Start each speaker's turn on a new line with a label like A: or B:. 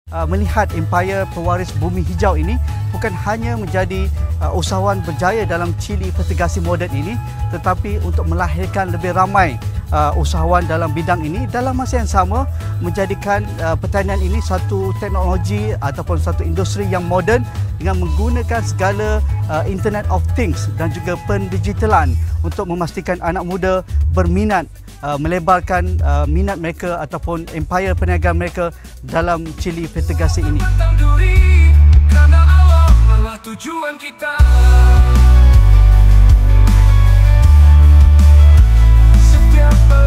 A: Melihat Empire Pewaris Bumi Hijau ini bukan hanya menjadi usahawan berjaya dalam Chili Fertigasi moden ini, tetapi untuk melahirkan lebih ramai usahawan dalam bidang ini, dalam masa yang sama menjadikan pertanian ini satu teknologi ataupun satu industri yang moden dengan menggunakan segala Internet of Things dan juga pendigitalan untuk memastikan anak muda berminat melebarkan minat mereka ataupun empire perniagaan mereka dalam Chili Fertigasi ini. Kerana Allah tujuan kita. Setiap